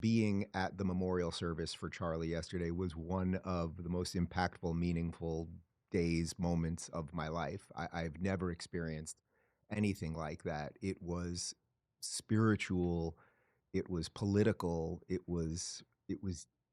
Being at the memorial service for Charlie yesterday was one of the most impactful, meaningful days, moments of my life. I've never experienced anything like that. It was spiritual, it was political, it was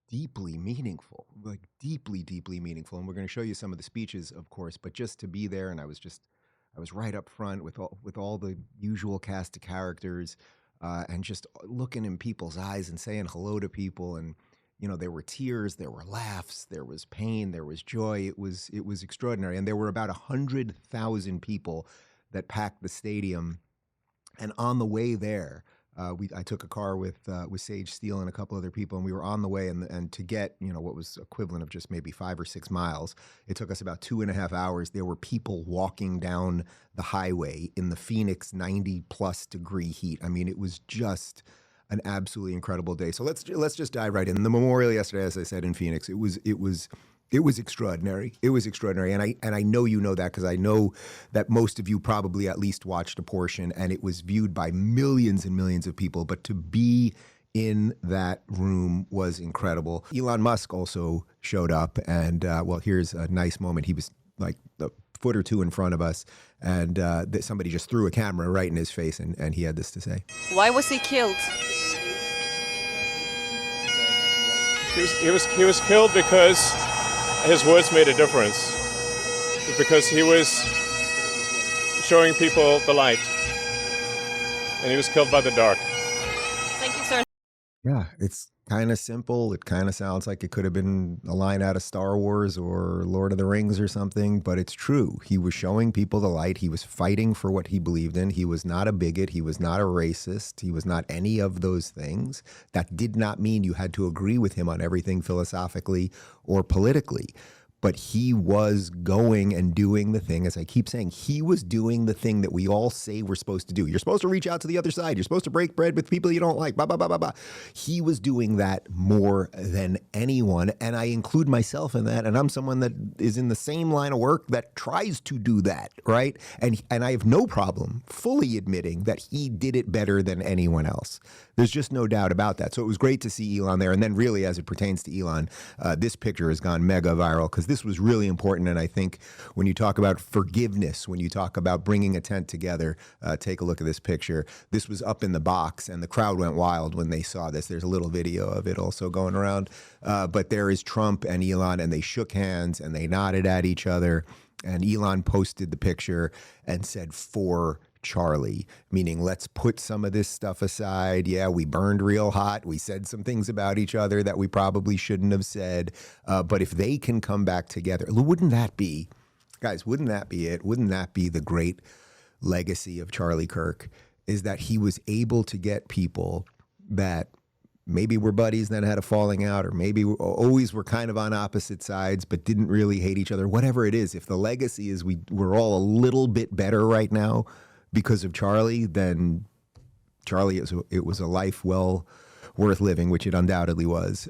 deeply meaningful, like deeply, deeply meaningful. And we're going to show you some of the speeches, of course, but just to be there, and I was right up front with all the usual cast of characters, and just looking in people's eyes and saying hello to people. And there were tears, there were laughs, there was pain, there was joy. It was extraordinary. And there were about 100,000 people that packed the stadium. And on the way there, I took a car with Sage Steele and a couple other people, and we were on the way. And to get what was equivalent of just maybe 5 or 6 miles, it took us about 2.5 hours. There were people walking down the highway in the Phoenix 90+ degree heat. I mean, it was just an absolutely incredible day. So let's just dive right in. The memorial yesterday, as I said, in Phoenix, it was extraordinary. It was extraordinary. And I know you know that, because I know that most of you probably at least watched a portion, and it was viewed by millions and millions of people. But to be in that room was incredible. Elon Musk also showed up, and well, here's a nice moment. He was like a foot or two in front of us, and somebody just threw a camera right in his face, and he had this to say. Why was he killed? He was killed because his words made a difference, because he was showing people the light, and he was killed by the dark. Thank you, sir. Yeah, it's kind of simple. It kind of sounds like it could have been a line out of Star Wars or Lord of the Rings or something, but it's true. He was showing people the light. He was fighting for what he believed in. He was not a bigot. He was not a racist. He was not any of those things. That did not mean you had to agree with him on everything philosophically or politically. But he was going and doing the thing, as I keep saying, he was doing the thing that we all say we're supposed to do. You're supposed to reach out to the other side. You're supposed to break bread with people you don't like, blah, blah, blah, blah, blah. He was doing that more than anyone, and I include myself in that, and I'm someone that is in the same line of work that tries to do that, right? And I have no problem fully admitting that he did it better than anyone else. There's just no doubt about that. So it was great to see Elon there. And then really, as it pertains to Elon, this picture has gone mega viral, because this was really important. And I think when you talk about forgiveness, when you talk about bringing a tent together, take a look at this picture. This was up in the box, and the crowd went wild when they saw this. There's a little video of it also going around. But there is Trump and Elon, and they shook hands and they nodded at each other. And Elon posted the picture and said, "For Charlie," meaning let's put some of this stuff aside. Yeah, we burned real hot. We said some things about each other that we probably shouldn't have said. But if they can come back together, wouldn't that be, guys, wouldn't that be it? Wouldn't that be the great legacy of Charlie Kirk, is that he was able to get people that maybe were buddies, then had a falling out, or maybe always were kind of on opposite sides, but didn't really hate each other. Whatever it is, if the legacy is we're all a little bit better right now because of Charlie, then Charlie, it was a life well worth living, which it undoubtedly was.